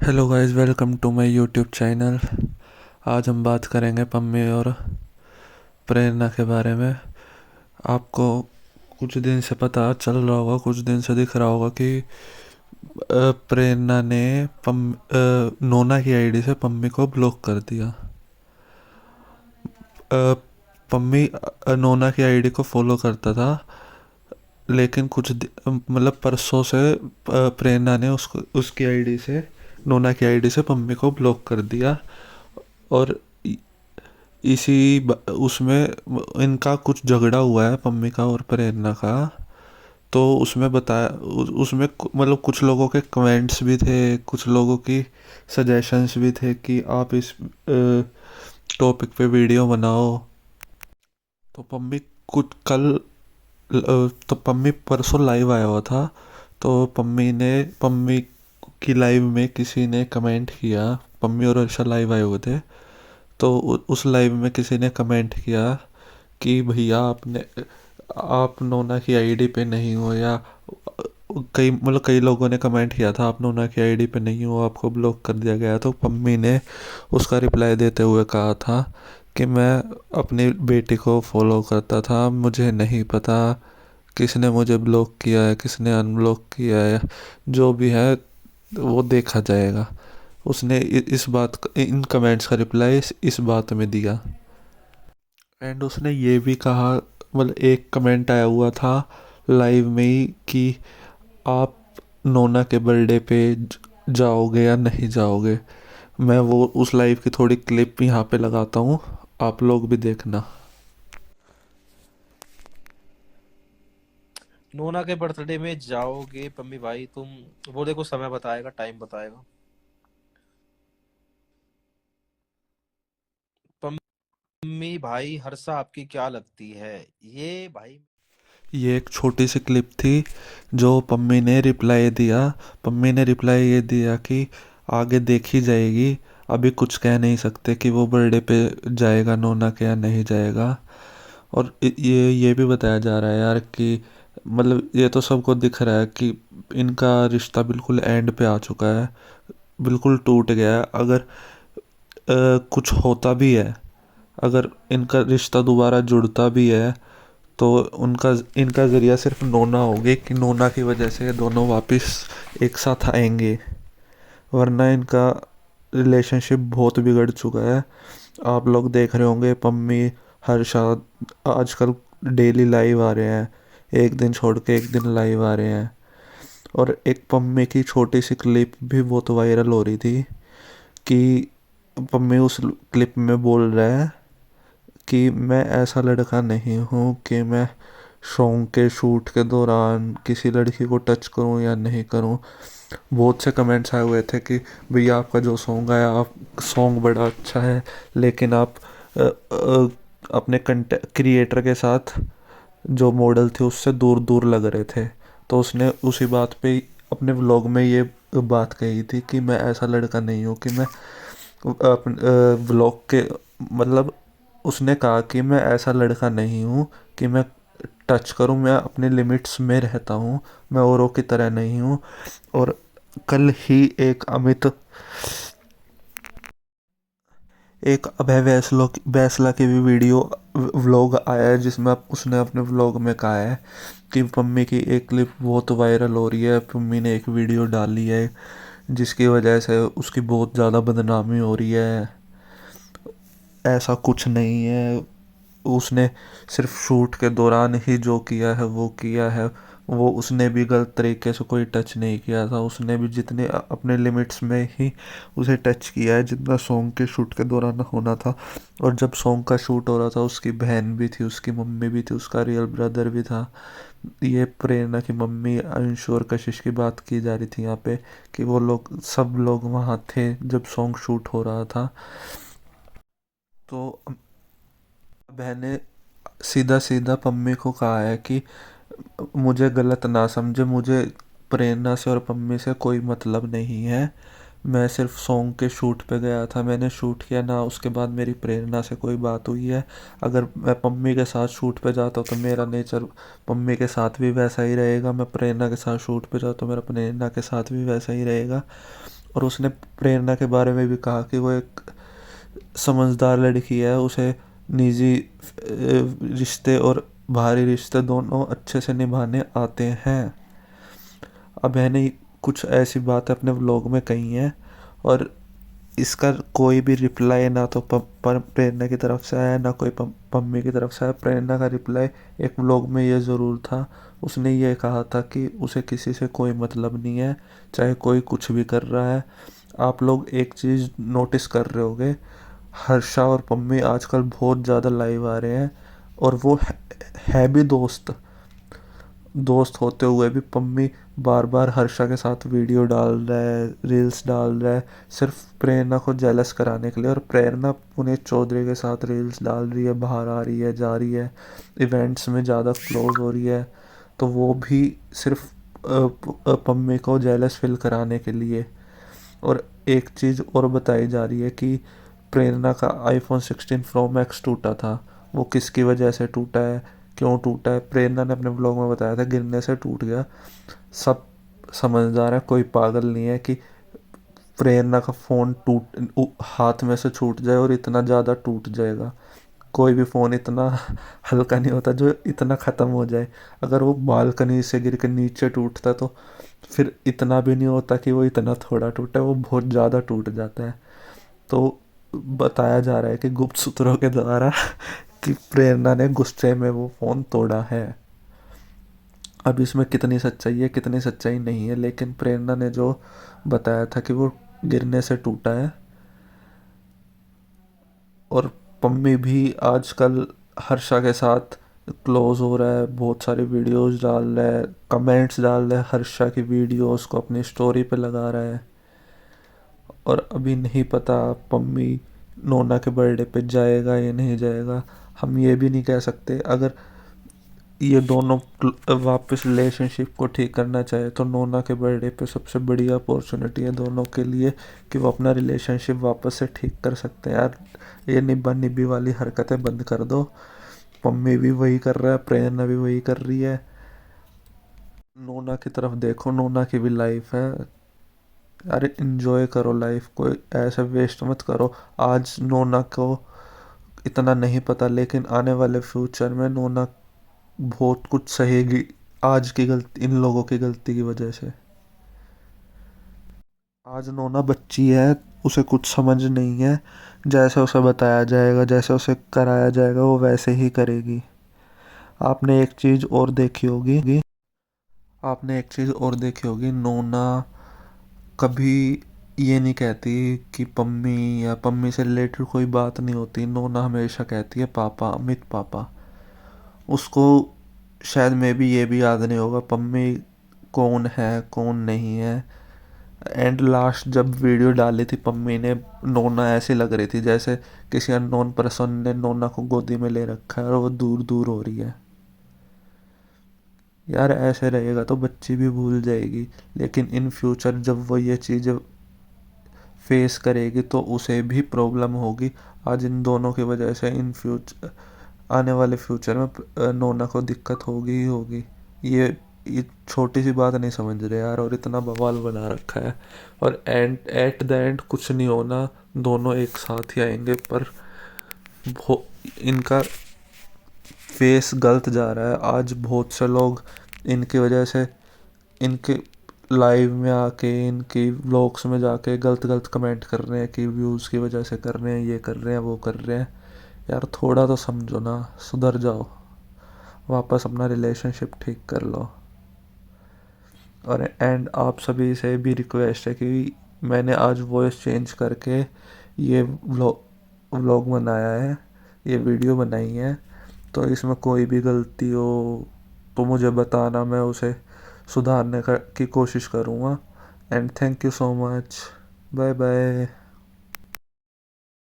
Hello guys, welcome to my YouTube channel. आज हम बात करेंगे पम्मी और प्रेरणा के बारे में। आपको कुछ दिन से पता चल रहा होगा, कुछ दिन से दिख रहा होगा कि प्रेरणा ने नोना की आईडी से पम्मी को ब्लॉक कर दिया। पम्मी नोना की आईडी को फॉलो करता था, लेकिन मतलब परसों से प्रेरणा ने उसको उसकी आईडी से, नोना की आईडी से पम्मी को ब्लॉक कर दिया। और उसमें इनका कुछ झगड़ा हुआ है, पम्मी का और प्रेरणा का। तो उसमें बताया, उसमें मतलब कुछ लोगों के कमेंट्स भी थे, कुछ लोगों की सजेशंस भी थे कि आप इस टॉपिक पे वीडियो बनाओ। तो तो पम्मी परसों लाइव आया हुआ था। तो पम्मी की लाइव में किसी ने कमेंट किया। पम्मी और अर्षा लाइव आए हुए थे। तो उस लाइव में किसी ने कमेंट किया कि भैया आप नोना की आईडी पे नहीं हो, या कई लोगों ने कमेंट किया था आप नोना की आईडी पे नहीं हो, आपको ब्लॉक कर दिया गया। तो पम्मी ने उसका रिप्लाई देते हुए कहा था कि मैं अपनी बेटी को फॉलो करता था, मुझे नहीं पता किसने मुझे ब्लॉक किया है, किसने अनब्लॉक किया है, जो भी है वो देखा जाएगा। उसने इन कमेंट्स का रिप्लाई इस बात में दिया। एंड उसने ये भी कहा, मतलब एक कमेंट आया हुआ था लाइव में ही कि आप नोना के बर्थडे पे जाओगे या नहीं जाओगे। मैं वो उस लाइव की थोड़ी क्लिप यहाँ पे लगाता हूँ, आप लोग भी देखना। नोना के बर्थडे में जाओगे पम्मी भाई तुम? वो देखो, समय बताएगा, टाइम बताएगा। पम्मी भाई, हर्षा आपकी क्या लगती है? ये भाई। ये एक छोटी सी क्लिप थी जो पम्मी ने रिप्लाई ये दिया कि आगे देखी जाएगी, अभी कुछ कह नहीं सकते कि वो बर्थडे पे जाएगा नोना के या नहीं जाएगा। और ये भी बताया जा रहा है यार कि मतलब ये तो सबको दिख रहा है कि इनका रिश्ता बिल्कुल एंड पे आ चुका है, बिल्कुल टूट गया है। अगर कुछ होता भी है, अगर इनका रिश्ता दोबारा जुड़ता भी है, तो उनका इनका ज़रिया सिर्फ नोना होगी कि नोना की वजह से ये दोनों वापस एक साथ आएंगे, वरना इनका रिलेशनशिप बहुत बिगड़ चुका है। आप लोग देख रहे होंगे पम्मी हर्षा आजकल डेली लाइव आ रहे हैं, एक दिन छोड़ के एक दिन लाइव आ रहे हैं। और एक पम्मी की छोटी सी क्लिप भी बहुत वायरल हो रही थी कि पम्मी उस क्लिप में बोल रहा है कि मैं ऐसा लड़का नहीं हूँ कि मैं सॉन्ग के शूट के दौरान किसी लड़की को टच करूँ या नहीं करूँ। बहुत से कमेंट्स आए हुए थे कि भैया आपका जो सॉन्ग आया, आप सॉन्ग बड़ा अच्छा है, लेकिन आप अपने कंटेंट क्रिएटर के साथ जो मॉडल थे उससे दूर दूर लग रहे थे। तो उसने उसी बात पे अपने व्लॉग में ये बात कही थी कि मैं ऐसा लड़का नहीं हूँ कि मैं व्लॉग के मतलब उसने कहा कि मैं ऐसा लड़का नहीं हूँ कि मैं टच करूँ, मैं अपने लिमिट्स में रहता हूँ, मैं औरों की तरह नहीं हूँ। और कल ही एक अभय बैसला की भी वीडियो व्लॉग आया है, जिसमें उसने अपने व्लॉग में कहा है कि पम्मी की एक क्लिप बहुत वायरल हो रही है, पम्मी ने एक वीडियो डाली है जिसकी वजह से उसकी बहुत ज़्यादा बदनामी हो रही है। ऐसा कुछ नहीं है, उसने सिर्फ शूट के दौरान ही जो किया है वो किया है। वो उसने भी गलत तरीके से कोई टच नहीं किया था, उसने भी जितने अपने लिमिट्स में ही उसे टच किया है जितना सॉन्ग के शूट के दौरान होना था। और जब सॉन्ग का शूट हो रहा था उसकी बहन भी थी, उसकी मम्मी भी थी, उसका रियल ब्रदर भी था। ये प्रेरणा की मम्मी अंशु और कशिश की बात की जा रही थी यहाँ पे कि वो लोग सब लोग वहाँ थे जब सॉन्ग शूट हो रहा था। तो मैंने सीधा सीधा पम्मी को कहा है कि मुझे गलत ना समझे, मुझे प्रेरणा से और पम्मी से कोई मतलब नहीं है। मैं सिर्फ सॉन्ग के शूट पे गया था, मैंने शूट किया ना, उसके बाद मेरी प्रेरणा से कोई बात हुई है। अगर मैं पम्मी के साथ शूट पे जाता तो मेरा नेचर पम्मी के साथ भी वैसा ही रहेगा, मैं प्रेरणा के साथ शूट पे जाता तो मेरा प्रेरणा के साथ भी वैसा ही रहेगा। और उसने प्रेरणा के बारे में भी कहा कि वो एक समझदार लड़की है, उसे निजी रिश्ते और बाहरी रिश्ते दोनों अच्छे से निभाने आते हैं। अब मैंने कुछ ऐसी बातें अपने व्लॉग में कही हैं, और इसका कोई भी रिप्लाई ना तो प्रेरणा की तरफ से आया, ना कोई पम्मी की तरफ से आया। प्रेरणा का रिप्लाई एक व्लॉग में ये ज़रूर था, उसने ये कहा था कि उसे किसी से कोई मतलब नहीं है, चाहे कोई कुछ भी कर रहा है। आप लोग एक चीज़ नोटिस कर रहे होगे, हर्षा और पम्मी आजकल बहुत ज़्यादा लाइव आ रहे हैं, और वो है भी दोस्त। दोस्त होते हुए भी पम्मी बार बार हर्षा के साथ वीडियो डाल रहा है, रील्स डाल रहा है, सिर्फ प्रेरणा को जेलस कराने के लिए। और प्रेरणा पुनीत चौधरी के साथ रील्स डाल रही है, बाहर आ रही है, जा रही है, इवेंट्स में ज़्यादा क्लोज हो रही है, तो वो भी सिर्फ पम्मी को जेलस फील कराने के लिए। और एक चीज़ और बताई जा रही है कि प्रेरणा का आईफोन 16 प्रो मैक्स टूटा था। वो किसकी वजह से टूटा है, क्यों टूटा है, प्रेरणा ने अपने ब्लॉग में बताया था गिरने से टूट गया। सब समझदार है, कोई पागल नहीं है कि प्रेरणा का फ़ोन हाथ में से छूट जाए और इतना ज़्यादा टूट जाएगा। कोई भी फ़ोन इतना हल्का नहीं होता जो इतना ख़त्म हो जाए। अगर वो बालकनी से गिर के नीचे टूटता तो फिर इतना भी नहीं होता कि वो इतना थोड़ा टूटा है, वो बहुत ज़्यादा टूट जाता है। तो बताया जा रहा है कि गुप्त सूत्रों के द्वारा कि प्रेरणा ने गुस्से में वो फ़ोन तोड़ा है। अब इसमें कितनी सच्चाई है कितनी सच्चाई नहीं है, लेकिन प्रेरणा ने जो बताया था कि वो गिरने से टूटा है। और पम्मी भी आजकल हर्षा के साथ क्लोज हो रहा है, बहुत सारी वीडियोस डाल रहा है, कमेंट्स डाल रहा है, हर्षा की वीडियोस को अपनी स्टोरी पे लगा रहा है। और अभी नहीं पता पम्मी नोना के बर्थडे पे जाएगा या नहीं जाएगा। हम ये भी नहीं कह सकते। अगर ये दोनों वापस रिलेशनशिप को ठीक करना चाहे तो नोना के बर्थडे पे सबसे बड़ी अपॉर्चुनिटी है दोनों के लिए कि वो अपना रिलेशनशिप वापस से ठीक कर सकते हैं। यार ये निब्बा निब्बी वाली हरकतें बंद कर दो। पम्मी भी वही कर रहा है, प्रेरणा भी वही कर रही है। नोना की तरफ देखो, नोना की भी लाइफ है। अरे इंजॉय करो लाइफ को, ऐसे वेस्ट मत करो। आज नोना को इतना नहीं पता, लेकिन आने वाले फ्यूचर में नोना बहुत कुछ सहेगी आज की गलती, इन लोगों की गलती की वजह से। आज नोना बच्ची है, उसे कुछ समझ नहीं है। जैसे उसे बताया जाएगा, जैसे उसे कराया जाएगा, वो वैसे ही करेगी। आपने एक चीज़ और देखी होगी, आपने एक चीज़ और देखी होगी, नोना कभी ये नहीं कहती कि पम्मी या पम्मी से रिलेटेड कोई बात नहीं होती। नोना हमेशा कहती है पापा, अमित पापा। उसको शायद में भी ये भी याद नहीं होगा पम्मी कौन है कौन नहीं है। एंड लास्ट जब वीडियो डाली थी पम्मी ने, नोना ऐसी लग रही थी जैसे किसी अननोन पर्सन ने नोना को गोदी में ले रखा है और वो दूर दूर हो रही है। यार ऐसे रहेगा तो बच्ची भी भूल जाएगी, लेकिन इन फ्यूचर जब वो ये चीज़ें फेस करेगी तो उसे भी प्रॉब्लम होगी। आज इन दोनों की वजह से इन फ्यूचर, आने वाले फ्यूचर में नोना को दिक्कत होगी ही होगी। ये छोटी सी बात नहीं समझ रहे यार, और इतना बवाल बना रखा है। और एंड एट द एंड कुछ नहीं होना, दोनों एक साथ ही आएंगे, पर इनका फेस गलत जा रहा है। आज बहुत से लोग इनकी वजह से, इनके लाइव में आके, इनकी व्लॉग्स में जाके गलत गलत कमेंट कर रहे हैं कि व्यूज़ की वजह से कर रहे हैं, ये कर रहे हैं, वो कर रहे हैं। यार थोड़ा तो समझो ना, सुधर जाओ, वापस अपना रिलेशनशिप ठीक कर लो। और एंड आप सभी से भी रिक्वेस्ट है कि मैंने आज वॉइस चेंज करके ये व्लॉग बनाया है, ये वीडियो बनाई है। तो इसमें कोई भी गलती हो तो मुझे बताना, मैं उसे सुधारने की कोशिश करूँगा। And thank you so much, bye bye.